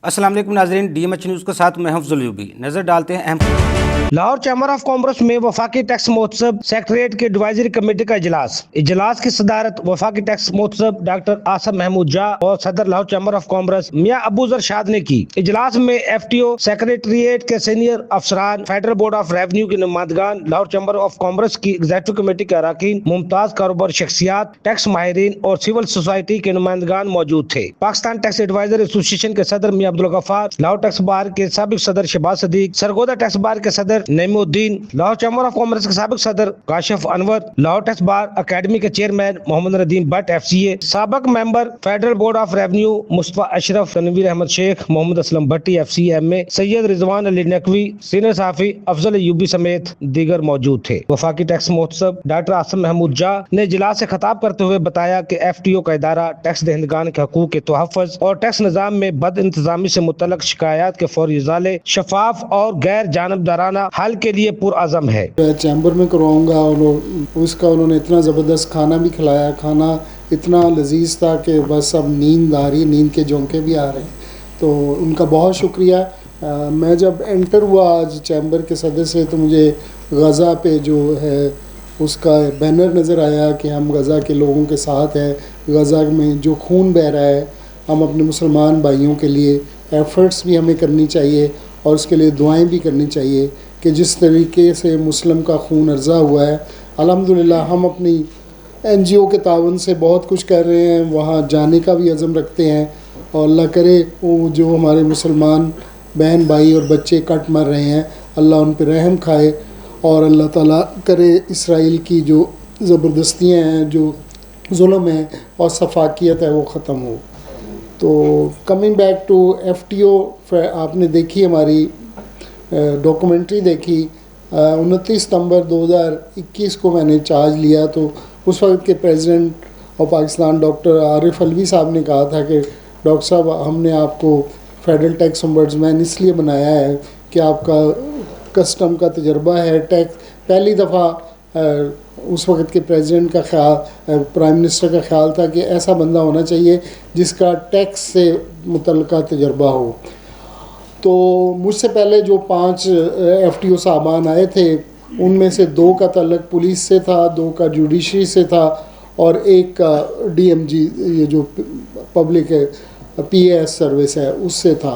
अस्सलाम वालेकुम नाज़रीन, DMH न्यूज़ के साथ मैं हफ्जुल यूबी। नजर डालते हैं अहम। लाहौर चैम्बर ऑफ कॉमर्स में वफाकी टैक्स महोत्सव सेक्रेटरीट की एडवाइजरी कमेटी का इजलास की सदारत वफाकी टैक्स महोत्सव डॉक्टर आसम महमूद जा और सदर Lahore chamber of commerce Mian Abuzar Shad ने की। इजलास में FTO सेक्रेटरीट के सीनियर अफसरान, फेडरल बोर्ड ऑफ रेवेन्यू के नुमाइंदगान, लाहौर चैम्बर ऑफ कॉमर्स की एग्जीक्यूटिव कमेटी के अरकान, मुमताज कारोबारी शख्सियात, टैक्स माहिरीन और सिविल सोसाइटी के नुमाइंदगान मौजूद थे। पाकिस्तान टैक्स एडवाइजर एसोसिएशन के सदर मियां अब्दुल गफ्फार, लाहौर टैक्स बार के साबिक सदर शहबाज सदीक, सरगोदा टैक्स बार के सदर Naimuddin, Lahore chamber of commerce के साबिक सदर Kashif Anwar, Lahore tax bar academy के चेयरमैन मोहम्मद नदीम भट्ट FCA, साबिक member federal board of revenue Mustafa Ashraf, Tanveer Ahmed Shaikh, Mohammad Aslam Bhatti FCA MA, Syed Rizwan Ali Naqvi, senior सहाफी अफजल यूबी समेत दीगर मौजूद थे। वफाकी टैक्स महोत्सव डॉक्टर आसम महमूद जा ने इजलास से खिताब करते हुए बताया कि FTO का इदारा टैक्स दहिंदगान के हकूक के तहफ़्फ़ुज़ और टैक्स निज़ाम में बद इंतजामी से मुतल्लिक़ शिकायत के फौरी इज़ाले, शफाफ और गैर जानिबदाराना हल के लिए पुरअज़म है। चैम्बर में करवाऊँगा और उसका उन्होंने इतना ज़बरदस्त खाना भी खिलाया, खाना इतना लजीज था कि बस अब नींद आ रही, नींद के झोंके भी आ रहे हैं, तो उनका बहुत शुक्रिया। मैं जब एंटर हुआ आज चैम्बर के सदस्य से तो मुझे गज़ा पे जो है उसका बैनर नज़र आया कि हम गज़ा के लोगों के साथ हैं, गज़ा में जो खून बह रहा है, हम अपने मुसलमान भाइयों के लिए एफ़र्ट्स भी हमें करनी चाहिए और उसके लिए दुआएं भी करनी चाहिए कि जिस तरीके से मुस्लिम का खून अर्ज़ा हुआ है। अल्हम्दुलिल्लाह हम अपनी NGO के तावन से बहुत कुछ कर रहे हैं, वहाँ जाने का भी अज़म रखते हैं और अल्लाह करे वो जो हमारे मुसलमान बहन भाई और बच्चे कट मर रहे हैं, अल्लाह उन पर रहम खाए और अल्लाह ताला करे इसराइल की जो ज़बरदस्तियाँ हैं, जो जुल्म है और सफाकियत है वो ख़त्म हो। तो कमिंग बैक टू FTO, आपने देखी हमारी डॉक्यूमेंट्री देखी। 29 सितंबर 2021 को मैंने चार्ज लिया तो उस वक्त के president of Pakistan doctor Arif Alvi साहब ने कहा था कि डॉक्टर साहब हमने आपको फेडरल टैक्स ओम्बड्समैन इसलिए बनाया है कि आपका कस्टम का तजर्बा है। टैक्स पहली दफ़ा उस वक्त के प्रेसिडेंट का ख्याल, प्राइम मिनिस्टर का ख्याल था कि ऐसा बंदा होना चाहिए जिसका टैक्स से मुतल्लिक़ तजर्बा हो। तो मुझसे पहले जो 5 FTO साहबान आए थे उनमें से 2 का तल्लुक़ पुलिस से था, 2 का जुडिशरी से था और 1 का DMG ये जो पब्लिक है PAS सर्विस है उससे था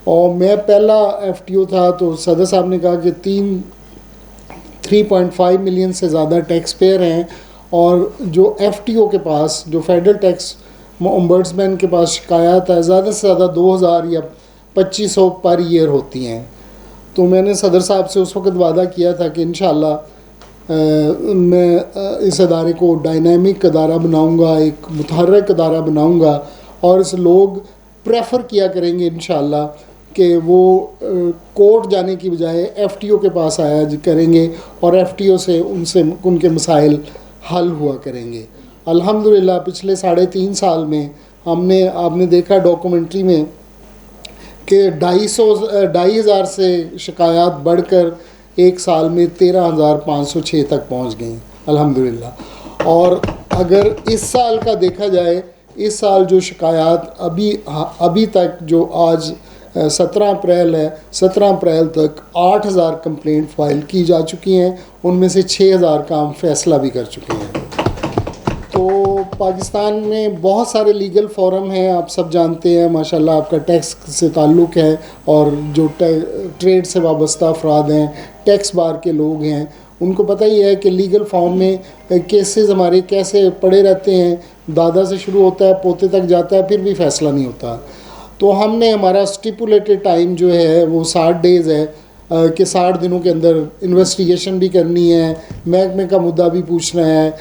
और मैं पहला FTO था। तो सदर साहब ने कहा कि 3.5 मिलियन से ज़्यादा टैक्स पेयर हैं और जो FTO के पास, जो फेडरल टैक्स ओम्बड्समैन के पास शिकायत है ज़्यादा से ज़्यादा 2000 या 2500 पर ईयर होती हैं। तो मैंने सदर साहब से उस वक्त वादा किया था कि इंशाअल्लाह मैं इस अदारे को डायनामिक अदारा बनाऊंगा, एक मुतहर्रिक अदारा बनाऊंगा और इस लोग प्रेफर किया करेंगे इंशाअल्लाह कि वो कोर्ट जाने की बजाय FTO के पास आया करेंगे और FTO से उनके मसाइल हल हुआ करेंगे। अल्हम्दुलिल्लाह पिछले 3.5 साल में आपने देखा डॉक्यूमेंट्री में कि 2,500 से शिकायत बढ़कर एक साल में 13,506 तक पहुंच गई अल्हम्दुलिल्लाह। और अगर इस साल का देखा जाए, इस साल जो शिकायत अभी तक जो आज 17 अप्रैल है, 17 अप्रैल तक 8,000 कंप्लेंट फ़ाइल की जा चुकी हैं, उनमें से 6,000 का हम फैसला भी कर चुके हैं। तो पाकिस्तान में बहुत सारे लीगल फोरम हैं, आप सब जानते हैं माशाल्लाह। आपका टैक्स से ताल्लुक़ है और जो ट्रेड से वाबस्ता अफराद हैं, टैक्स बार के लोग हैं, उनको पता ही है कि लीगल फॉर्म में केसेस हमारे कैसे पड़े रहते हैं। दादा से शुरू होता है, पोते तक जाता है, फिर भी फ़ैसला नहीं होता। तो हमने हमारा स्टिपुलेटेड टाइम जो है वो 60 डेज़ है कि 60 दिनों के अंदर इन्वेस्टिगेशन भी करनी है, महकमे का मुद्दा भी पूछना है,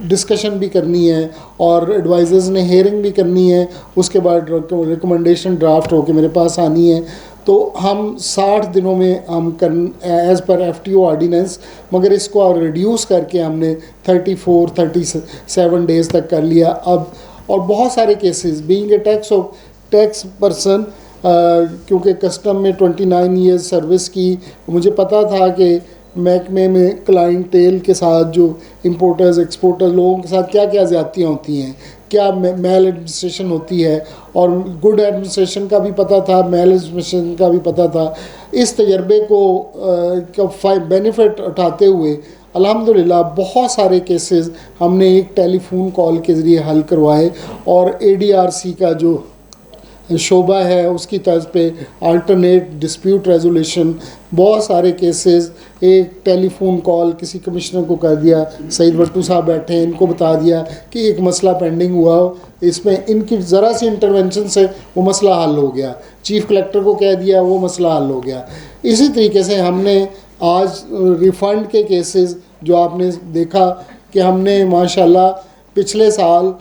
डिस्कशन भी करनी है और एडवाइज़र्स ने हेयरिंग भी करनी है। उसके बाद रिकमेंडेशन ड्राफ्ट होकर मेरे पास आनी है। तो हम 60 दिनों में हम एज़ पर FTO ऑर्डिनेंस, मगर इसको और रिड्यूस करके हमने 37 डेज़ तक कर लिया अब। और बहुत सारे cases being a tax person, क्योंकि कस्टम में 29 ईयर्स सर्विस की, मुझे पता था कि महकमे में क्लाइंटेल के साथ जो इंपोर्टर्स एक्सपोर्टर्स लोगों के साथ क्या क्या ज़्यादतियाँ होती हैं। क्या मेल एडमिनिस्ट्रेशन होती है, और गुड एडमिनिस्ट्रेशन का भी पता था, मेल एडमिनिस्ट्रेशन का भी पता था। इस तजर्बे को बेनिफिट उठाते हुए अल्हम्दुलिल्लाह बहुत सारे केसेस हमने एक टेलीफोन कॉल के ज़रिए हल करवाए, और ADRC का जो शोबा है उसकी तर्ज पे अल्टरनेट डिस्प्यूट रेजोल्यूशन, बहुत सारे केसेस एक टेलीफोन कॉल किसी कमिश्नर को कर दिया, सईद भट्टू साहब बैठे हैं, इनको बता दिया कि एक मसला पेंडिंग हुआ हो, इसमें इनकी ज़रा सी इंटरवेंशन से वो मसला हल हो गया, चीफ़ कलेक्टर को कह दिया, वो मसला हल हो गया। इसी तरीके से हमने आज रिफ़ंड के केसेस जो आपने देखा कि हमने माशाल्लाह पिछले साल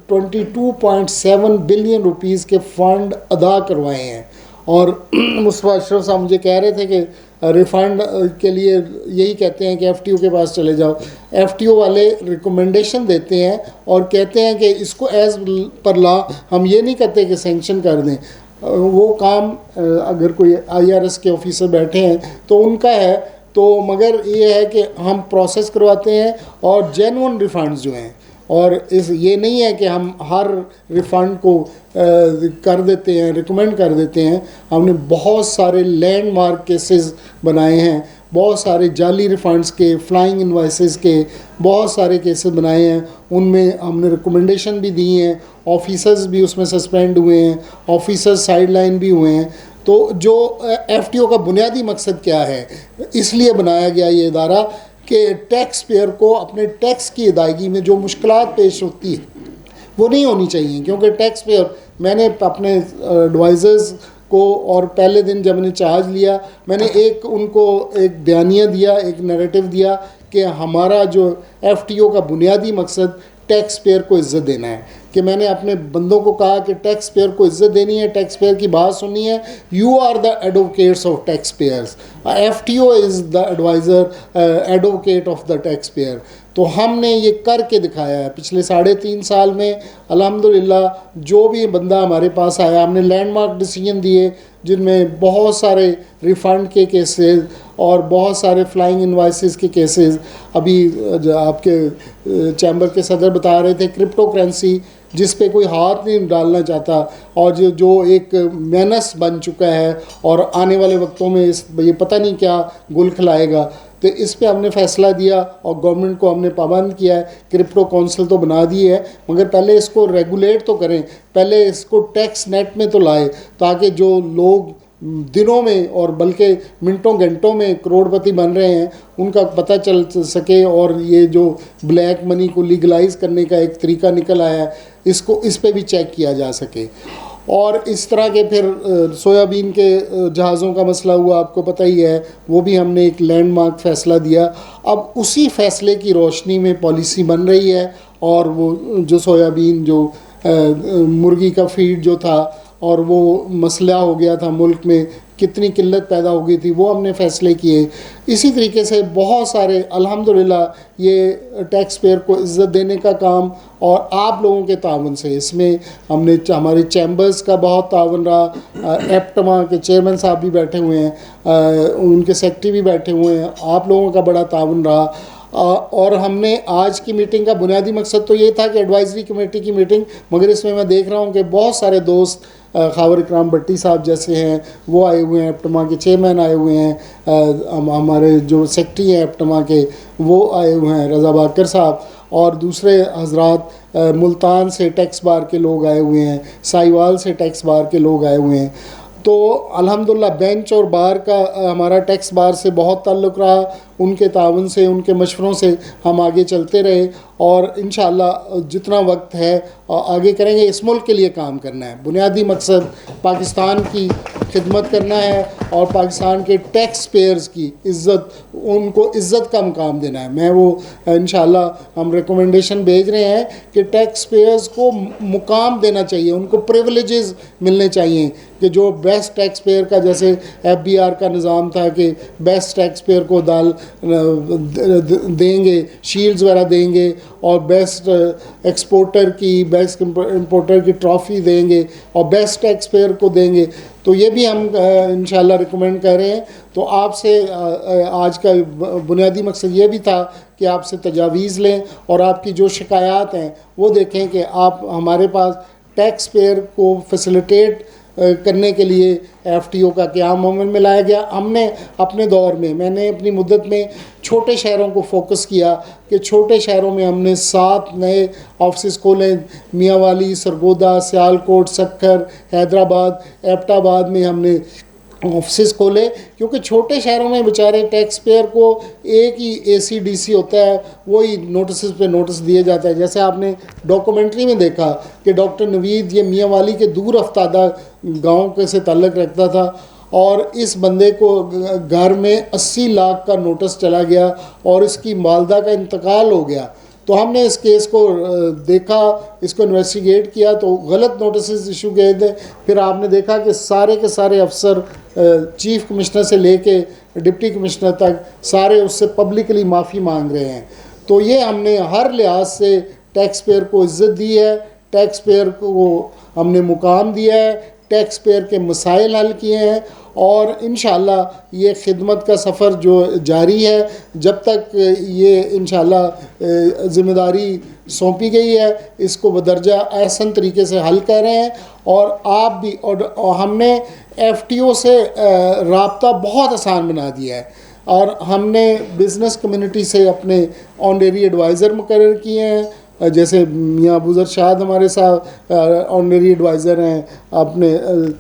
22.7 बिलियन रुपीस के फ़ंड अदा करवाए हैं। और मुस्तफ़ा अशरफ साहब मुझे कह रहे थे कि रिफ़ंड के लिए यही कहते हैं कि FTO के पास चले जाओ। FTO वाले रिकमेंडेशन देते हैं और कहते हैं कि इसको एज़ पर लॉ हम ये नहीं कहते कि सेंक्शन कर दें, वो काम अगर कोई IRS के ऑफिसर बैठे हैं तो उनका है, तो मगर ये है कि हम प्रोसेस करवाते हैं और जेन्युइन रिफ़ंड्स जो हैं, और इस ये नहीं है कि हम हर रिफ़ंड को कर देते हैं, रिकमेंड कर देते हैं। हमने बहुत सारे लैंडमार्क केसेस बनाए हैं, बहुत सारे जाली रिफ़ंड्स के, फ्लाइंग इनवॉइसेस के बहुत सारे केसेस बनाए हैं, उनमें हमने रिकमेंडेशन भी दी हैं, ऑफिसर्स भी उसमें सस्पेंड हुए हैं, ऑफिसर्स साइडलाइन भी हुए हैं। तो जो FTO का बुनियादी मकसद क्या है, इसलिए बनाया गया ये इदारा कि टैक्स पेयर को अपने टैक्स की अदायगी में जो मुश्किलात पेश होती है वो नहीं होनी चाहिए, क्योंकि टैक्स पेयर, मैंने अपने एडवाइज़र्स को, और पहले दिन जब मैंने चार्ज लिया मैंने उनको एक बयानिया दिया, एक नैरेटिव दिया कि हमारा जो FTO का बुनियादी मकसद टैक्स पेयर को इज़्ज़त देना है, कि मैंने अपने बंदों को कहा कि टैक्स पेयर को इज़्ज़त देनी है, टैक्स पेयर की बात सुननी है, you are the advocates of tax payers, FTO is the adviser advocate of the tax payer. तो हमने ये करके दिखाया है पिछले 3.5 साल में। अल्हम्दुलिल्लाह जो भी बंदा हमारे पास आया, हमने लैंडमार्क डिसीजन दिए जिनमें बहुत सारे रिफ़ंड के केसेस और बहुत सारे फ्लाइंग इनवाइसेस के केसेस। अभी आपके चैम्बर के सदर बता रहे थे क्रिप्टो करेंसी जिस पे कोई हाथ नहीं डालना चाहता, और जो एक मेनस बन चुका है और आने वाले वक्तों में ये पता नहीं क्या गुल खिलाएगा, तो इस पे हमने फ़ैसला दिया और गवर्नमेंट को हमने पाबंद किया है। क्रिप्टो काउंसिल तो बना दी है, मगर पहले इसको रेगुलेट तो करें, पहले इसको टैक्स नेट में तो लाए, ताकि जो लोग दिनों में और बल्कि मिनटों घंटों में करोड़पति बन रहे हैं उनका पता चल सके, और ये जो ब्लैक मनी को लीगलाइज करने का एक तरीका निकल आया है, इसको इस पे भी चेक किया जा सके। और इस तरह के फिर सोयाबीन के जहाज़ों का मसला हुआ, आपको पता ही है, वो भी हमने एक लैंडमार्क फ़ैसला दिया। अब उसी फ़ैसले की रोशनी में पॉलिसी बन रही है, और वो जो सोयाबीन जो मुर्गी का फीड जो था और वो मसला हो गया था, मुल्क में कितनी किल्लत पैदा हो गई थी, वो हमने फ़ैसले किए। इसी तरीके से बहुत सारे अल्हम्दुलिल्लाह ये टैक्स पेयर को इज़्ज़त देने का काम और आप लोगों के तावन से, इसमें हमने हमारे चैम्बर्स का बहुत तावन रहा, एप्टमा के चेयरमैन साहब भी बैठे हुए हैं, उनके सेक्रेटरी भी बैठे हुए हैं, आप लोगों का बड़ा तावन रहा। और हमने आज की मीटिंग का बुनियादी मकसद तो ये था कि एडवाइज़री कमेटी की मीटिंग, मगर इसमें मैं देख रहा हूँ कि बहुत सारे दोस्त खावर इकराम भट्टी साहब जैसे हैं वो आए हुए हैं, एप्टमा के चेयरमैन आए हुए हैं, हमारे जो सेक्रेटरी हैं एप्टमा के वो आए हुए हैं, रज़ा बाकर साहब, और दूसरे हजरात मुल्तान से टैक्स बार के लोग आए हुए हैं, साहिवाल से टैक्स बार के लोग आए हुए हैं। तो अल्हम्दुलिल्लाह बेंच और बार का हमारा टैक्स बार से बहुत ताल्लुक़ रहा, उनके ताउन से, उनके मशवरों से हम आगे चलते रहे, और इंशाअल्लाह जितना वक्त है आगे करेंगे। इस मुल्क के लिए काम करना है, बुनियादी मकसद पाकिस्तान की खिदमत करना है और पाकिस्तान के टैक्स पेयर्स की इज़्ज़त, उनको इज़्ज़त का मुकाम देना है। मैं वो इंशाअल्लाह हम रिकमेंडेशन भेज रहे हैं कि टैक्स पेयर्स को मुकाम देना चाहिए, उनको प्रिविलेजेस मिलने चाहिए, कि जो बेस्ट टैक्स पेयर का, जैसे FBR का निज़ाम था कि बेस्ट टैक्स पेयर को दाल देंगे, शील्ड्स वगैरह देंगे, और बेस्ट एक्सपोर्टर की, बेस्ट इंपोर्टर की ट्रॉफ़ी देंगे और बेस्ट टैक्स पेयर को देंगे। तो ये भी हम इंशाल्लाह रिकमेंड कर रहे हैं। तो आपसे आज का बुनियादी मकसद ये भी था कि आपसे तजावीज़ लें और आपकी जो शिकायत हैं वो देखें कि आप हमारे पास टैक्स पेयर को फैसिलिटेट करने के लिए एफटीओ का क़याम अमल में लाया गया। हमने अपने दौर में, मैंने अपनी मुद्दत में छोटे शहरों को फोकस किया कि छोटे शहरों में हमने 7 नए ऑफिस खोले। मियांवाली, सरगोदा, सियालकोट, सक्खर, हैदराबाद, एबटाबाद में हमने ऑफिस खोले, क्योंकि छोटे शहरों में बेचारे टैक्स पेयर को एक ही एसीडीसी होता है, वही नोटिस पे नोटिस दिए जाता है। जैसे आपने डॉक्यूमेंट्री में देखा कि डॉक्टर नवीद ये मियांवाली के दूर अफ्तादा गाँव के से ताल्लुक़ रखता था और इस बंदे को घर में 80 लाख का नोटिस चला गया और इसकी वालदा का इंतकाल हो गया। तो हमने इस केस को देखा, इसको इन्वेस्टिगेट किया तो गलत नोटिस इशू गए थे। फिर आपने देखा कि सारे के सारे अफसर चीफ कमिश्नर से लेके डिप्टी कमिश्नर तक सारे उससे पब्लिकली माफ़ी मांग रहे हैं। तो ये हमने हर लिहाज से टैक्स पेयर को इज़्ज़त दी है, टैक्स पेयर को हमने मुकाम दिया है, टैक्स पेयर के मसाइल हल किए हैं और इंशाअल्लाह ये खिदमत का सफ़र जो जारी है, जब तक ये इंशाअल्लाह ज़िम्मेदारी सौंपी गई है इसको बदरजा एहसन तरीके से हल कर रहे हैं। और आप भी और हमने एफटीओ से राब्ता बहुत आसान बना दिया है और हमने बिज़नेस कम्युनिटी से अपने ऑनरेरी एडवाइज़र मुकर्रर किए हैं। जैसे मियाँ अबूज़र शाद हमारे साथ ऑनरेरी एडवाइज़र हैं, अपने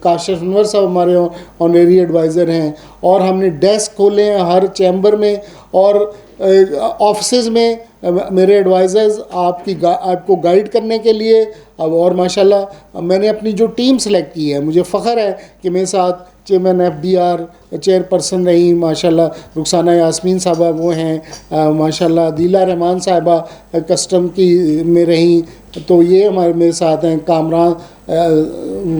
काशिफ अनवर साहब हमारे ऑनरेरी एडवाइज़र हैं और हमने डेस्क खोले हैं हर चैम्बर में और ऑफिस में मेरे एडवाइज़र्स आपको गाइड करने के लिए। अब और माशाल्लाह मैंने अपनी जो टीम सेलेक्ट की है, मुझे फ़ख्र है कि मेरे साथ चेयरमैन एफबीआर चेयरपर्सन रही माशाल्लाह रुखसाना यास्मीन साहबा वो हैं, माशाल्लाह दिला रहमान साहबा कस्टम की में रही, तो ये हमारे मेरे साथ हैं। कामरान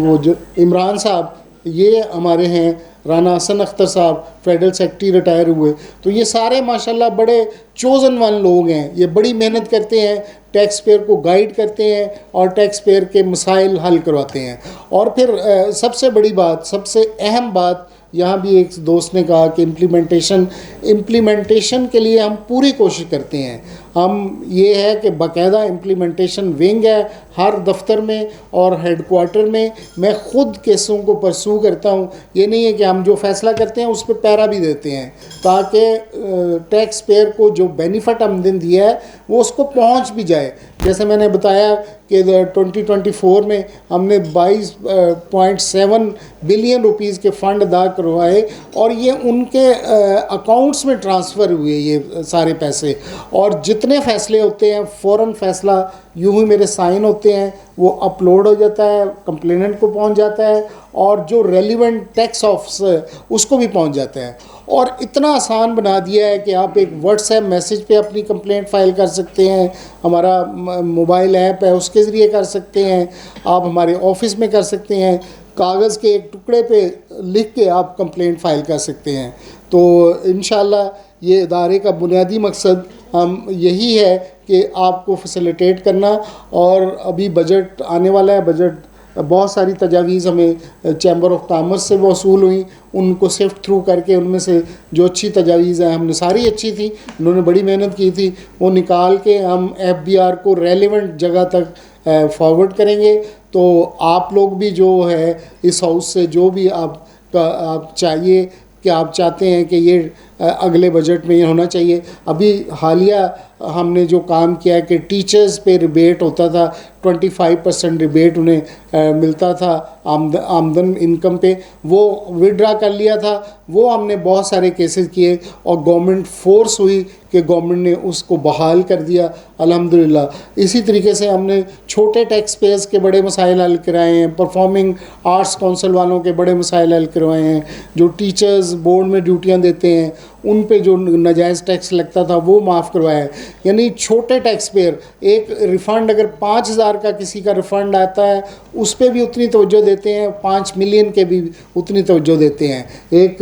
वो जो इमरान साहब ये हमारे हैं, राना हसन अख्तर साहब फेडरल सेक्रेटरी रिटायर हुए। तो ये सारे माशाल्लाह बड़े चोज़न वन लोग हैं, ये बड़ी मेहनत करते हैं, टैक्स पेयर को गाइड करते हैं और टैक्स पेयर के मसाइल हल करवाते हैं। और फिर सबसे बड़ी बात, सबसे अहम बात, यहाँ भी एक दोस्त ने कहा कि इम्प्लीमेंटेशन के लिए हम पूरी कोशिश करते हैं। हम ये है कि बाकायदा इम्प्लीमेंटेशन विंग है हर दफ्तर में और हेडक्वार्टर में। मैं ख़ुद केसों को परसू करता हूँ, ये नहीं है कि हम जो फ़ैसला करते हैं उस पर पैरा भी देते हैं ताकि टैक्स पेयर को जो बेनिफिट हमने दिया है वो उसको पहुँच भी जाए। जैसे मैंने बताया कि 2024 में हमने 22.7 बिलियन रुपीज़ के फ़ंड अदा करवाए और ये उनके अकाउंट्स में ट्रांसफ़र हुए ये सारे पैसे। और जितने फ़ैसले होते हैं फ़ौरन फ़ैसला यूँ ही मेरे साइन होते हैं, वो अपलोड हो जाता है, कंप्लेनेंट को पहुंच जाता है और जो रेलिवेंट टैक्स ऑफिसर उसको भी पहुंच जाता है। और इतना आसान बना दिया है कि आप एक व्हाट्सएप मैसेज पे अपनी कंप्लेंट फ़ाइल कर सकते हैं, हमारा मोबाइल ऐप है उसके ज़रिए कर सकते हैं, आप हमारे ऑफिस में कर सकते हैं, कागज़ के एक टुकड़े पे लिख के आप कंप्लेंट फ़ाइल कर सकते हैं। तो इंशाअल्लाह ये इदारे का बुनियादी मकसद हम यही है कि आपको फैसिलिटेट करना। और अभी बजट आने वाला है, बजट बहुत सारी तजावीज़ हमें चैम्बर ऑफ कॉमर्स से वसूल हुई, उनको सिफ्ट थ्रू करके उनमें से जो अच्छी तजावीज़ हैं, हमने सारी अच्छी थी, उन्होंने बड़ी मेहनत की थी, वो निकाल के हम एफबीआर को रेलेवेंट जगह तक फॉरवर्ड करेंगे। तो आप लोग भी जो है इस हाउस से जो भी आप चाहिए कि आप चाहते हैं कि ये अगले बजट में ये होना चाहिए। अभी हालिया हमने जो काम किया है कि टीचर्स पे रिबेट होता था, 25% रिबेट उन्हें मिलता था आमदन इनकम पे, वो विड्रा कर लिया था। वो हमने बहुत सारे केसेस किए और गवर्नमेंट फोर्स हुई कि गवर्नमेंट ने उसको बहाल कर दिया अल्हम्दुलिल्लाह। इसी तरीके से हमने छोटे टैक्स पेयर्स के बड़े मसाइल हल कराए हैं, परफॉर्मिंग आर्ट्स काउंसिल वालों के बड़े मसाइल हल करवाए हैं, जो टीचर्स बोर्ड में ड्यूटियाँ देते हैं उन पे जो नाजायज़ टैक्स लगता था वो माफ़ करवाया है। यानी छोटे टैक्स पेयर एक रिफ़ंड अगर 5,000 का किसी का रिफ़ंड आता है उस पर भी उतनी तवज्जो देते हैं, 5 मिलियन के भी उतनी तवज्जो देते हैं। एक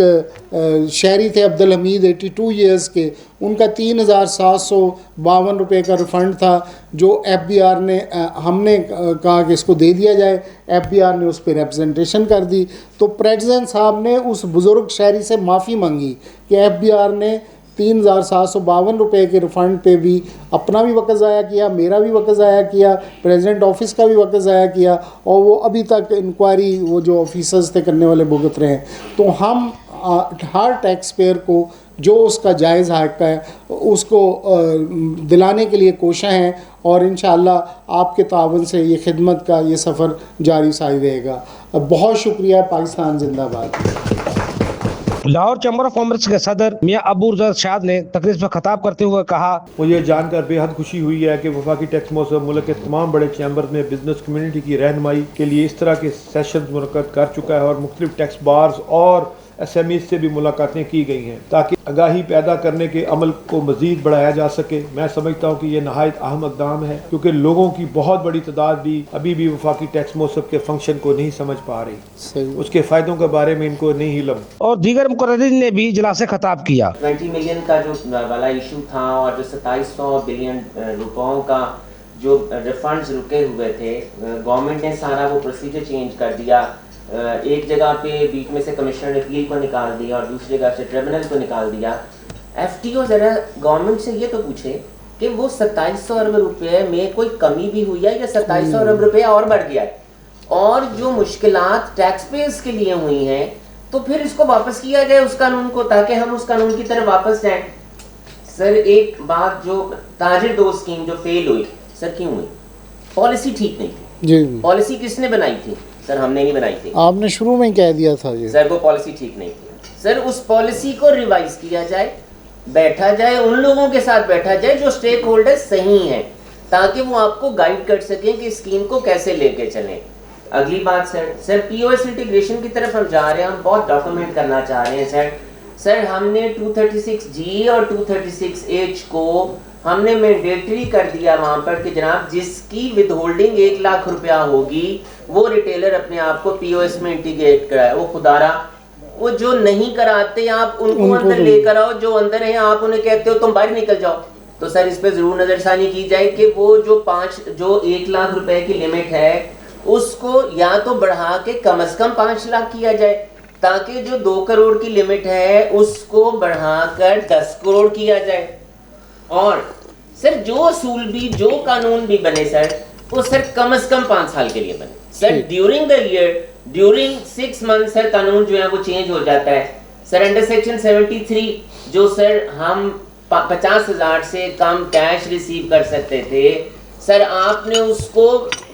शहरी थे अब्दुल हमीद 82 ईयर्स के, उनका 3,752 रुपये का रिफ़ंड था जो एफबीआर ने हमने कहा कि इसको दे दिया जाए, एफबीआर ने उस पर रिप्रेजेंटेशन कर दी। तो प्रेसिडेंट साहब ने उस बुज़ुर्ग शहरी से माफ़ी मांगी कि एफबीआर ने 3,752 रुपये के रिफ़ंड पे भी अपना भी वक्त ज़ाया किया, मेरा भी वक्त ज़ाया किया, प्रेसिडेंट ऑफिस का भी वक्त ज़ाया किया, और वो अभी तक इंक्वायरी वो जो ऑफिसर्स थे करने वाले भुगत रहे हैं। तो हम हर टैक्स पेयर को जो उसका जायज़ हक़ है उसको दिलाने के लिए कोशिश हैं, और इंशाअल्लाह आपके तावन से ये खिदमत का ये सफ़र जारी सारी रहेगा। बहुत शुक्रिया। पाकिस्तान जिंदाबाद। लाहौर चैम्बर ऑफ कॉमर्स के सदर मियां अबूज़र अरशाद ने तकरीर पर खिताब करते हुए कहा, मुझे जानकर बेहद खुशी हुई है कि वफाकी टैक्स मौसम मुल्क के तमाम बड़े चैम्बर में बिजनेस कम्युनिटी की रहनुमाई के लिए इस तरह के सेशन मुनक़्क़द कर चुका है और मुख्तलिफ टैक्स बार्स और SMEs से भी मुलाकातें की गई हैं ताकि आगाही पैदा करने के अमल को मज़ीद बढ़ाया जा सके। मैं समझता हूँ कि ये नहायत अहम इक़दाम है क्योंकि लोगों की बहुत बड़ी तादाद भी अभी भी वफाकी टैक्स मौसम के फंक्शन को नहीं समझ पा रही, उसके फ़ायदों के बारे में इनको नहीं इल्म। और दीगर मुकर्ररीन ने भी इजलास से खिताब किया। 20 मिलियन का जो वाला इशू था और जो 2700 बिलियन रुपयों का जो रिफंड्स रुके हुए थे, गवर्नमेंट ने सारा वो प्रोसीजर चेंज कर दिया। एक जगह पे बीच में से कमिश्नर ने अपील को निकाल दिया और दूसरी जगह से ट्रिब्यूनल को निकाल दिया। FTO ज़रा गवर्नमेंट से ये तो पूछे कि वो 2700 अरब रुपये में कोई कमी भी हुई है या 2700 अरब रुपये और बढ़ गया है, और जो मुश्किलात टैक्स पेयर्स के लिए हुई हैं तो फिर इसको वापस किया जाए उस कानून को, ताकि हम उस कानून की तरफ वापस जाएं। सर एक बात, जो ताजिर दो स्कीम जो फेल हुई, सर क्यों हुई? पॉलिसी ठीक नहीं थी जी। पॉलिसी किसने बनाई थी? सर हमने नहीं बनाई थी, आपने शुरू में कह दिया था ये। सर वो पॉलिसी ठीक नहीं थी। सर उस पॉलिसी को रिवाइज किया जाए, बैठा जाए, उन लोगों के साथ बैठा जाए जो स्टेक होल्डर सही हैं, ताकि वो आपको गाइड कर सकें कि स्कीम को कैसे लेके चलें। अगली बात सर POS इंटीग्रेशन की तरफ हम जा रहे हैं, हम बहुत डॉक्यूमेंट करना चाह रहे हैं सर हमने 236G और 236H को हमने मैंडेटरी कर दिया वहाँ पर कि जनाब जिसकी विद होल्डिंग 1 लाख रुपया होगी वो रिटेलर अपने आप को POS में इंटीग्रेट कराए। वो खुदारा, वो जो नहीं कराते आप उनको अंदर लेकर आओ, जो अंदर हैं आप उन्हें कहते हो तुम बाहर निकल जाओ। तो सर इस पे जरूर नजरसानी की जाए कि वो जो 1 लाख रुपए की लिमिट है उसको या तो बढ़ा के कम से कम 5 लाख किया जाए, ताकि जो 2 करोड़ की लिमिट है उसको बढ़ाकर 10 करोड़ किया जाए। और सर जो असूल भी, जो कानून भी बने सर, वो सर कम से कम 5 साल के लिए बने। Sir during the year, during 6 month sir कानून जो है वो चेंज हो जाता है। सर अंडर सेक्शन 73 जो सर हम 50,000 से कम कैश रिसीव कर सकते थे, सर आपने उसको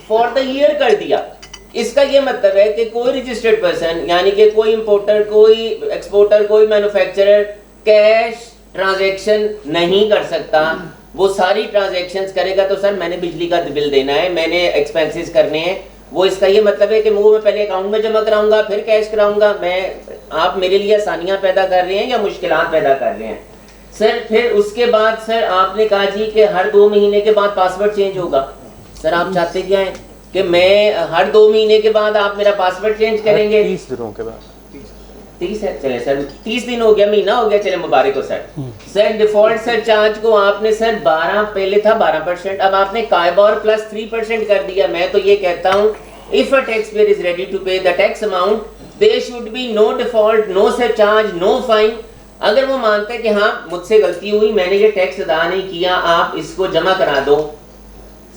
फॉर द ईयर कर दिया। इसका ये मतलब है कि कोई रजिस्टर्ड पर्सन, यानी कि कोई इंपोर्टर, कोई एक्सपोर्टर, कोई मैन्युफैक्चरर कैश ट्रांजैक्शन नहीं कर सकता। वो सारी ट्रांजैक्शंस करेगा तो सर मैंने बिजली का बिल देना है, मैंने एक्सपेंसेस करने हैं, वो इसका ये मतलब है कि वो मैं पहले अकाउंट में जमा कराऊंगा फिर कैश कराऊंगा। आप मेरे लिए आसानियां पैदा कर रहे हैं या मुश्किलात पैदा कर रहे हैं? सर फिर उसके बाद सर आपने कहा जी कि हर 2 महीने के बाद पासवर्ड चेंज होगा। सर आप चाहते क्या है कि मैं हर 2 महीने के बाद आप मेरा पासवर्ड चेंज करेंगे? 30 दिनों के बाद। 30 है, चले सर 30 दिन हो गया, महीना हो गया, चले मुबारक हो sir. Sir default sir charge को आपने सर 12, पहले था 12%, अब आपने कायबार प्लस 3% कर दिया। मैं तो ये कहता हूँ if a tax payer is ready to pay the tax amount, there should be no default, no surcharge, no fine. अगर वो मानते हैं कि हाँ मुझसे गलती हुई, मैंने ये टैक्स अदा नहीं किया, आप इसको जमा करा दो।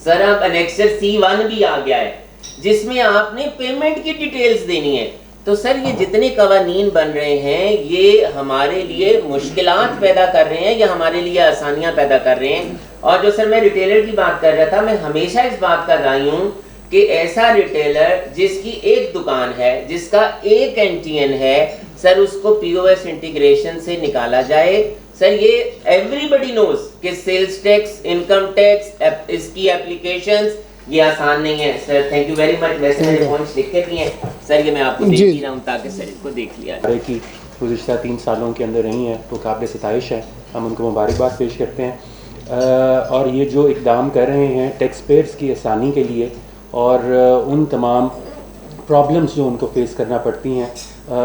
सर अब एनेक्सर C1 भी आ गया है जिसमें आपने पेमेंट की डिटेल्स देनी है। तो सर ये जितने कवानीन बन रहे हैं ये हमारे लिए मुश्किलात पैदा कर रहे हैं या हमारे लिए आसानियां पैदा कर रहे हैं। और जो सर मैं रिटेलर की बात कर रहा था, मैं हमेशा इस बात कर रही हूँ कि ऐसा रिटेलर जिसकी एक दुकान है, जिसका एक एंटीएन है, सर उसको POS इंटीग्रेशन से निकाला जाए। सर ये एवरीबडी नोज कि सेल्स टैक्स, इनकम टैक्स, इसकी एप्लीकेशंस ये आसान नहीं है। Sir thank you very much. वैसे मेरे पॉइंट्स लिख के दिए हैं सर, ये मैं आपको देख ही रहा हूँ ताकि सर इसको देख लिया जाए। की गुज़िश्ता 3 सालों के अंदर रही हैं वो काबिल सिताइश है, हम उनको मुबारकबाद पेश करते हैं। और ये जो इक़दाम कर रहे हैं टैक्स पेयर्स की आसानी के लिए और उन तमाम प्रॉब्लम्स जो उनको फेस करना पड़ती हैं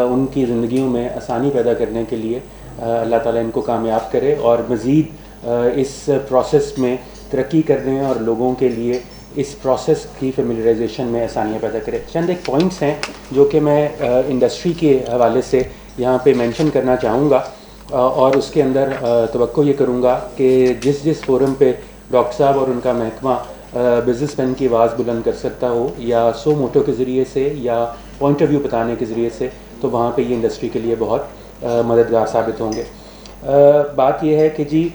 उनकी ज़िंदगियों में आसानी पैदा करने के लिए अल्लाह ताला इनको कामयाब करे और मज़ीद इस प्रोसेस में तरक्की करने और लोगों के लिए इस प्रोसेस की फेमिलराइजेशन में आसानियाँ पैदा करे। चंद एक पॉइंट्स हैं जो कि मैं इंडस्ट्री के हवाले से यहाँ पे मेंशन करना चाहूँगा। और उसके अंदर तवक्को ये करूँगा कि जिस फोरम पे डॉक्टर साहब और उनका महकमा बिजनेसमैन की आवाज़ बुलंद कर सकता हो, या सो मोटो के ज़रिए से या पॉइंट ऑफ व्यू बताने के ज़रिए से, तो वहाँ पे ये इंडस्ट्री के लिए बहुत मददगार साबित होंगे। बात यह है कि जी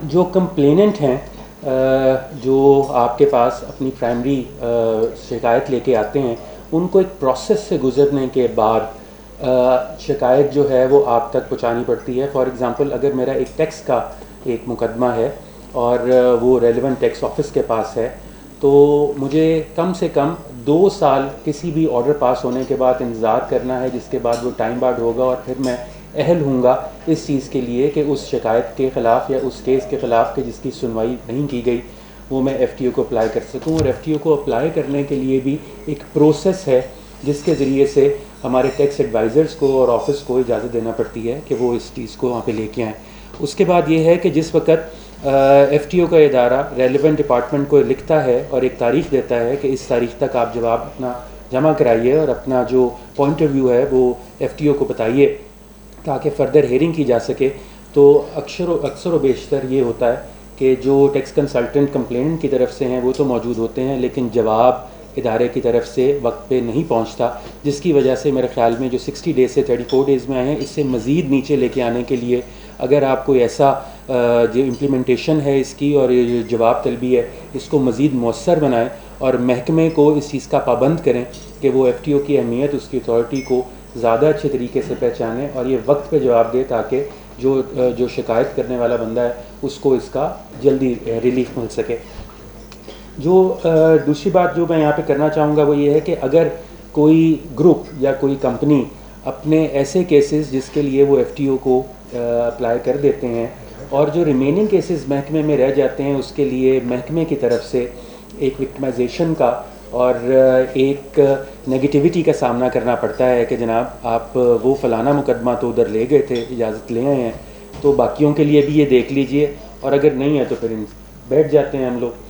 जो कंप्लेनेंट हैं, जो आपके पास अपनी प्राइमरी शिकायत लेके आते हैं, उनको एक प्रोसेस से गुज़रने के बाद शिकायत जो है वो आप तक पहुंचानी पड़ती है। फॉर एग्ज़ाम्पल, अगर मेरा एक टैक्स का एक मुकदमा है और वो रेलेवेंट टैक्स ऑफिस के पास है, तो मुझे कम से कम 2 साल किसी भी ऑर्डर पास होने के बाद इंतज़ार करना है, जिसके बाद वो टाइम बार्ड होगा और फिर मैं अहल हूँगा इस चीज़ के लिए कि उस शिकायत के ख़िलाफ़ या उस केस के ख़िलाफ़ कि जिसकी सुनवाई नहीं की गई, वो मैं FTO को अप्लाई कर सकूँ। और FTO को अप्लाई करने के लिए भी एक प्रोसेस है जिसके ज़रिए से हमारे टैक्स एडवाइज़र्स को और ऑफिस को इजाज़त देना पड़ती है कि वो इस चीज़ को वहाँ पे लेके आएँ। उसके बाद ये है कि जिस वक्त FTO का इदारा रेलेवेंट डिपार्टमेंट को लिखता है और एक तारीख़ देता है कि इस तारीख़ तक आप जवाब अपना जमा कराइए और अपना जो पॉइंट ऑफ व्यू है वो FTO को बताइए ताकि फ़र्दर हेयरिंग की जा सके, तो अक्सर व बेशतर ये होता है कि जो टैक्स कंसल्टेंट कंप्लेनेंट की तरफ से हैं वो तो मौजूद होते हैं, लेकिन जवाब इदारे की तरफ से वक्त पे नहीं पहुंचता, जिसकी वजह से मेरे ख़्याल में जो 60 डेज़ से 34 डेज़ में आए हैं, इससे मज़ीद नीचे लेके आने के लिए अगर आप कोई ऐसा जो इम्प्लीमेंटेशन है इसकी और ये जवाब तलबी है, इसको मज़ीद मौसर बनाएं और महकमे को इस चीज़ का पाबंद करें कि वो FTO की अहमियत, उसकी अथॉरिटी को ज़्यादा अच्छे तरीके से पहचानें और ये वक्त पे जवाब दे, ताकि जो शिकायत करने वाला बंदा है उसको इसका जल्दी रिलीफ मिल सके। जो दूसरी बात जो मैं यहाँ पे करना चाहूँगा वो ये है कि अगर कोई ग्रुप या कोई कंपनी अपने ऐसे केसेस जिसके लिए वो FTO को अप्लाई कर देते हैं और जो रिमेनिंग केसेस महकमे में रह जाते हैं, उसके लिए महकमे की तरफ से एक विक्टिमाइजेशन का और एक नेगेटिविटी का सामना करना पड़ता है कि जनाब आप वो फ़लाना मुकदमा तो उधर ले गए थे, इजाज़त ले आए हैं, तो बाकियों के लिए भी ये देख लीजिए, और अगर नहीं है तो फिर बैठ जाते हैं हम लोग।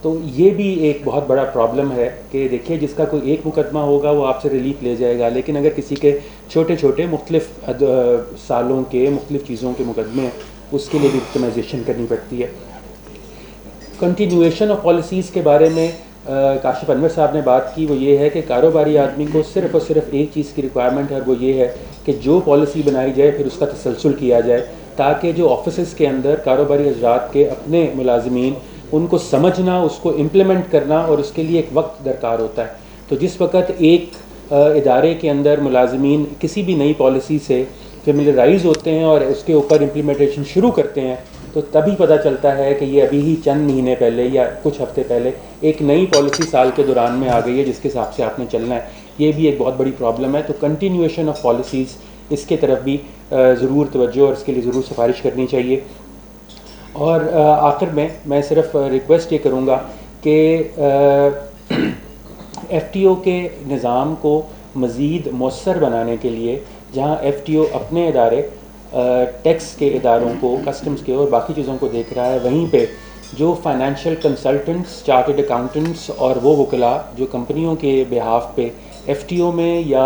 तो ये भी एक बहुत बड़ा प्रॉब्लम है कि देखिए जिसका कोई एक मुकदमा होगा वो आपसे रिलीफ ले जाएगा, लेकिन अगर किसी के छोटे छोटे मुख्तलिफ सालों के मुख्तलिफ चीज़ों के मुकदमे हैं, उसके लिए भी विक्टिमाइजेशन करनी पड़ती है। कंटिन्यूएशन ऑफ पॉलिसीज़ के बारे में काशिफ अनवर साहब ने बात की, वो ये है कि कारोबारी आदमी को सिर्फ़ और सिर्फ एक चीज़ की रिक्वायरमेंट है, और वो ये है कि जो पॉलिसी बनाई जाए फिर उसका तसलसल किया जाए, ताकि जो ऑफिस के अंदर कारोबारी हजरात के अपने मुलाजमीन उनको समझना, उसको इम्प्लीमेंट करना, और उसके लिए एक वक्त दरकार होता है। तो जिस वक्त एक इदारे के अंदर मुलाजमीन किसी भी नई पॉलिसी से फेमिलराइज होते हैं और उसके ऊपर इम्प्लीमेंटेशन शुरू करते हैं, तो तभी पता चलता है कि ये अभी ही चंद महीने पहले या कुछ हफ्ते पहले एक नई पॉलिसी साल के दौरान में आ गई है जिसके हिसाब से आपने चलना है। ये भी एक बहुत बड़ी प्रॉब्लम है। तो कंटिन्यूएशन ऑफ पॉलिसीज़, इसके तरफ भी ज़रूर तवज्जो और इसके लिए ज़रूर सिफारिश करनी चाहिए। और आखिर में मैं सिर्फ रिक्वेस्ट ये करूँगा कि FTO के निज़ाम को मज़ीद मौसर बनाने के लिए, जहाँ FTO अपने इदारे टैक्स के इदारों को, कस्टम्स के और बाकी चीज़ों को देख रहा है, वहीं पे जो फाइनेंशियल कंसल्टेंट्स, चार्टर्ड अकाउंटेंट्स और वो वकला जो कंपनियों के बिहाफ पे FTO में या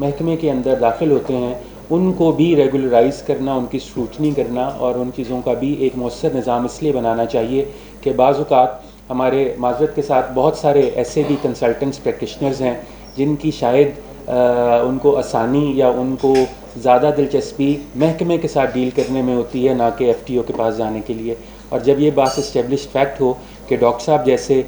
महकमे के अंदर दाखिल होते हैं, उनको भी रेगुलराइज़ करना, उनकी स्क्रूटनी करना और उन चीज़ों का भी एक मौसर निज़ाम इसलिए बनाना चाहिए कि बाज़ औक़ात हमारे माज़रत के साथ बहुत सारे ऐसे भी कंसल्टेंट्स, प्रैक्टिशनर्स हैं जिनकी शायद उनको आसानी या उनको ज़्यादा दिलचस्पी महकमे के साथ डील करने में होती है, ना कि FTO के पास जाने के लिए। और जब ये बात इस्टेब्लिश्ड फैक्ट हो कि डॉक्टर साहब जैसे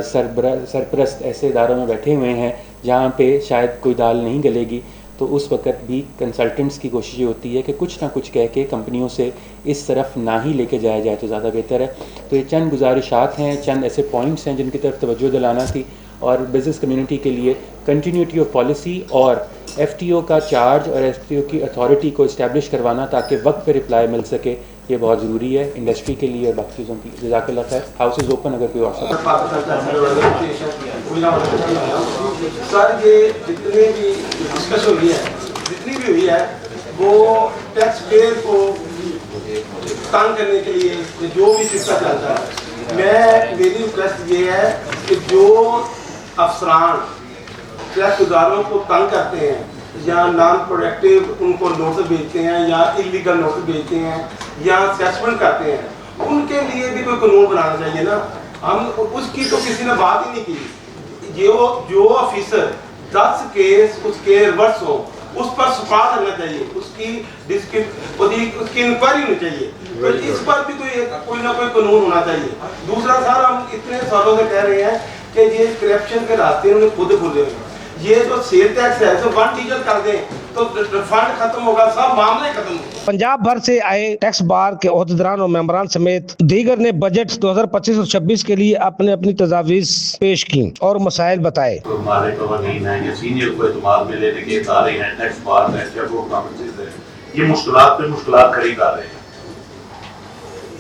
सरपरस्त ऐसे इदारों में बैठे हुए हैं जहाँ पे शायद कोई दाल नहीं गलेगी, तो उस वक़्त भी कंसल्टेंट्स की कोशिश ये होती है कि कुछ ना कुछ कह के कंपनियों से इस तरफ ना ही लेके जाया जाए तो ज़्यादा बेहतर है। तो ये चंद गुजारिशात हैं, चंद ऐसे पॉइंट्स हैं जिनकी तरफ तवज्जो दिलाना थी। और बिज़नेस कम्युनिटी के लिए कंटिन्यूटी ऑफ पॉलिसी और FTO का चार्ज और FTO की अथॉरिटी को इस्टेब्लिश करवाना ताकि वक्त पे रिप्लाई मिल सके, ये बहुत ज़रूरी है इंडस्ट्री के लिए और बाकी चीज़ों के लिए। जज़ाकल्लाह खैर। हाउस इज़ ओपन अगर कोई और सर ये जितने भी डिस्कस हुई है, जितनी भी हुई है, वो टैक्स पेयर को तंग करने के लिए जो भी सिस्टम चलता है, मेरी रिक्वेस्ट ये है कि जो अफसरान टैक्स गुजारों को तंग करते हैं या नॉन प्रोडक्टिव उनको नोटिस भेजते हैं या इलीगल नोटिस भेजते हैं या असेसमेंट करते हैं, उनके लिए भी कोई कानून बनाना चाहिए ना। हम उसकी तो किसी ने बात ही नहीं की। जो ऑफिसर 10 केस उसके रिवर्स हो उस पर सफात करना चाहिए, उसकी इंक्वायरी होनी चाहिए, तो इस पर भी कोई ना कोई कानून होना चाहिए। दूसरा सर, हम इतने सालों से कह रहे हैं कि ये करप्शन के रास्ते उन्हें खुद खुले हुए हैं। ये जो सेल टैक्स है तो 1 डिजिटल कर दें तो फंड खत्म होगा, सब मामले खत्म होंगे। पंजाब भर से आए टैक्स बार के ओहदेदारान और मेंबरान समेत दीगर ने बजट 2025 और 26 के लिए अपने अपनी तजावीज पेश की और मसाइल बताए। तो हमारे कवानीन है या सीनियर को एतमाद में लेने के इदारे हैं, टैक्स बार है, चेक कॉन्फ्रेंसेस है, ये मुश्किलात पे मुश्किलात खड़ी कर रहे हैं।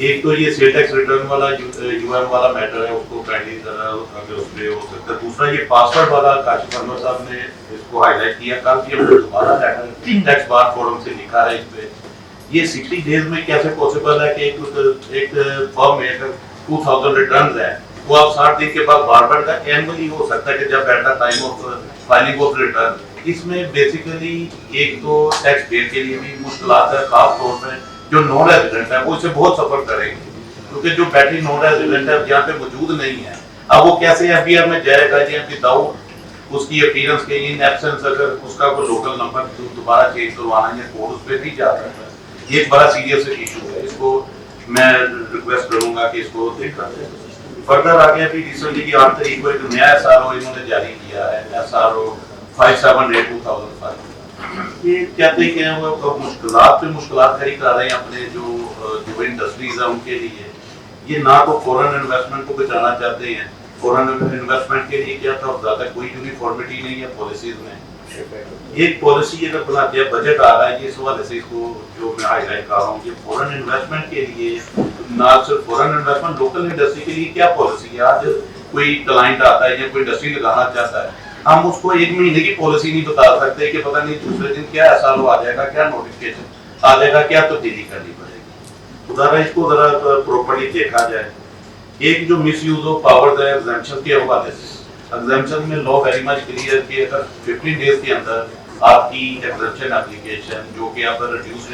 एक तो ये सेल टैक्स रिटर्न वाला यूएम वाला मैटर है, उसको काइंडली जरा अगर उस पे हो सकता है। दूसरा ये पासवर्ड वाला काशिफ अनवर साहब ने इसको हाईलाइट किया, कल भी हमने दोबारा लेटर टैक्स बार फोरम से लिखा है इस पे। ये 60 डेज में कैसे पॉसिबल है कि एक फर्म में अगर 2000 रिटर्न्स है वो आप 60 दिन के बाद बार बार का एनुअली हो सकता है कि जब at the time of filing of return. इसमें बेसिकली एक तो टैक्स पेयर के लिए भी मुश्किलात है, खास तौर पर जो नॉन रेजिडेंट है वो इससे बहुत सफर करेंगे, क्योंकि जो बैटरी नॉन रेजिडेंट है यहाँ पे मौजूद नहीं है। अब वो कैसे एफबीआर में जाएगा या विदाउट उसकी अपीयरेंस के इन एब्सेंस अगर उसका कोई लोकल नंबर दोबारा चेंज करवाना या कोड उस पर नहीं जा सकता। ये एक बड़ा सीरियस इशू है, इसको मैं रिक्वेस्ट करूंगा कि इसको देखा जाए। फर्दर आगे अभी रिसेंटली की 8 तारीख को एक नया एसआरओ इन्होंने जारी किया है, एसआरओ 578/2005। ये कहते हैं कि वो मुश्किलात पे मुश्किलात खड़ी कर रहे हैं अपने जो इंडस्ट्रीज है उनके लिए। ये ना तो फॉरेन इन्वेस्टमेंट को बचाना चाहते हैं, फॉरेन इन्वेस्टमेंट के लिए क्या था ज्यादा कोई यूनिफॉर्मिटी नहीं है पॉलिसीज में। एक पॉलिसी अगर बनाते हैं, बजट आ रहा है, ये इस हवाले से इसको जो मैं हाईलाइट कर रहा हूँ, ये फॉरेन इन्वेस्टमेंट के लिए ना सिर्फ फॉरेन इन्वेस्टमेंट, लोकल इंडस्ट्री के लिए क्या पॉलिसी है। आज कोई क्लाइंट आता है या कोई इंडस्ट्री लगाना चाहता है, हम उसको 1 महीने की पॉलिसी नहीं बता सकते कि पता नहीं दूसरे दिन क्या एसआरओ आ जाएगा, क्या नोटिफिकेशन आ जाएगा, क्या तब्दीली करनी पड़ेगी। उधर इसको जरा प्रॉपर्ली देखा जाए। एक जो मिस यूज ऑफ पावर है एग्जेम्पशन के हवाले से, एग्जेम्पशन में लॉ वेरी मच क्लियर कि अगर 15 डेज के अंदर आपकी एग्जेम्पशन एप्लीकेशन जो कि आप रिड्यूस्ड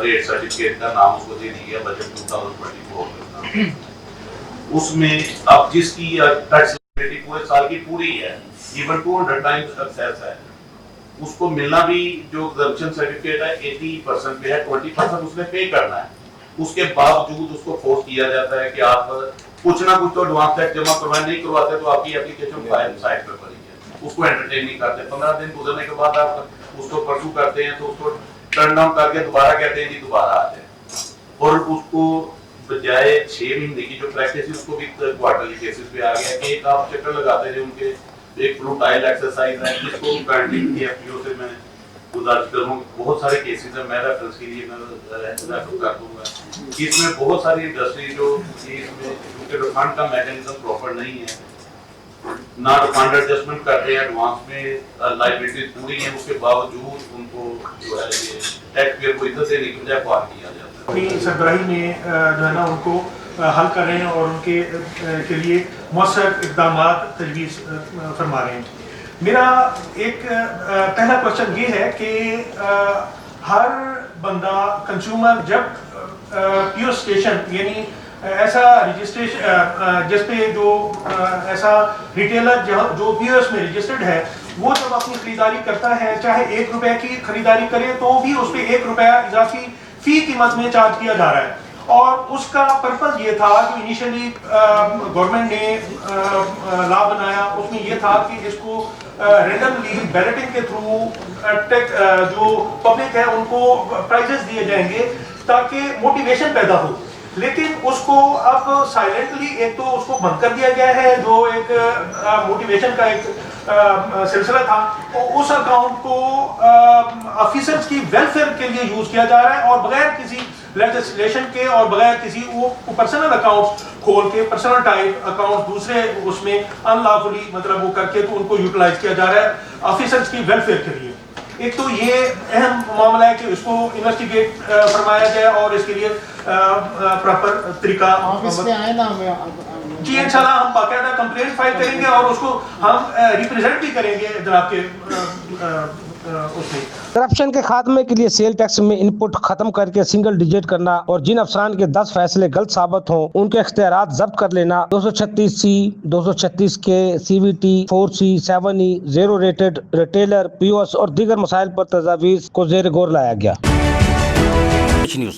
रेट सर्टिफिकेट का नाम उसको दे दिया बजट 2024 उसमें अब जिसकी टैक्स पूरे साल की पूरी है, इवन 200 टाइम्स सक्सेस है, उसको मिलना भी जो एग्जेम्पशन सर्टिफिकेट है 80% पे है, 20% उसने पे करना है। उसके बावजूद उसको फोर्स किया जाता है कि आप कुछ ना कुछ तो एडवांस टैक्स जमा करवाए, नहीं करवाते तो आपकी एप्लीकेशन फाइल साइड पर पड़ी है, उसको एंटरटेन नहीं करते। 15 दिन गुजरने के बाद आप उसको परसू करते हैं तो उसको टर्न डाउन करके दोबारा कहते हैं जी दोबारा आ जाए, और उसको बजाय 6 महीने की जो प्रैक्टिस है उसको भी क्वार्टरली बेसिस पे आ गया कि एक आप चक्कर लगाते थे उनके, एक फ्रूटाइल एक्सरसाइज है जिसको करंटली एफपीओ से मैं गुजारिश करूंगा। बहुत सारे केसेस हैं, मैं रेफरेंस के लिए मैं रेफर कर दूंगा। इसमें बहुत सारी इंडस्ट्री जो इसमें क्योंकि रिफंड का मैकेनिज्म प्रॉपर नहीं है, ना रिफंड एडजस्टमेंट करते हैं, एडवांस में लायबिलिटीज पूरी है, उसके बावजूद उनको जो है ये टैक्स पेयर को इज्जत देने की बजाय पार किया जाता है। अपनी सरबराही में जो है ना उनको हल कर रहे हैं और उनके के लिए मौसर इक़दाम तजवीज़ फरमा रहे हैं। मेरा एक पहला क्वेश्चन ये है कि हर बंदा कंज्यूमर जब पीओ स्टेशन यानी ऐसा रजिस्ट्रेशन जिस पे जो ऐसा रिटेलर जो पीओएस में रजिस्टर्ड है, वो जब अपनी खरीदारी करता है, चाहे 1 रुपए की खरीदारी करे तो भी उस पर 1 रुपया इजाफी फी कीमत में चार्ज किया जा रहा है। और उसका पर्पस ये था जो इनिशियली गवर्नमेंट ने लॉ बनाया, उसमें ये था कि इसको रैंडमली बैलेटिंग के थ्रू जो पब्लिक है उनको प्राइजेस दिए जाएंगे ताकि मोटिवेशन पैदा हो। लेकिन उसको अब साइलेंटली एक तो उसको बंद कर दिया गया है, जो एक मोटिवेशन का एक सिलसिला था, और उस अकाउंट को ऑफिसर्स की वेलफेयर के लिए यूज किया जा रहा है और बगैर किसी लेजिस्लेशन के और बगैर किसी वो पर्सनल अकाउंट्स खोल के पर्सनल टाइप अकाउंट दूसरे उसमें अनलॉफुली मतलब वो करके तो उनको यूटिलाइज किया जा रहा है ऑफिसर्स की वेलफेयर के लिए। एक तो ये अहम मामला है कि इसको इन्वेस्टिगेट फरमाया जाए और इसके लिए प्रॉपर तरीका जी इंशाल्लाह हम बाकायदा कंप्लेंट फाइल करेंगे और उसको हम रिप्रेजेंट भी करेंगे जनाब के उसमें। करप्शन के खात्मे के लिए सेल टैक्स में इनपुट खत्म करके सिंगल डिजिट करना और जिन अफसरान के 10 फैसले गलत साबित हों उनके इख्तियारात जब्त कर लेना। 236C, 236K, CVT, 4C, 7E, zero rated retailer, POS और दीगर मसाइल पर तजावीज़ को ज़ेर गौर लाया गया। न्यूज़।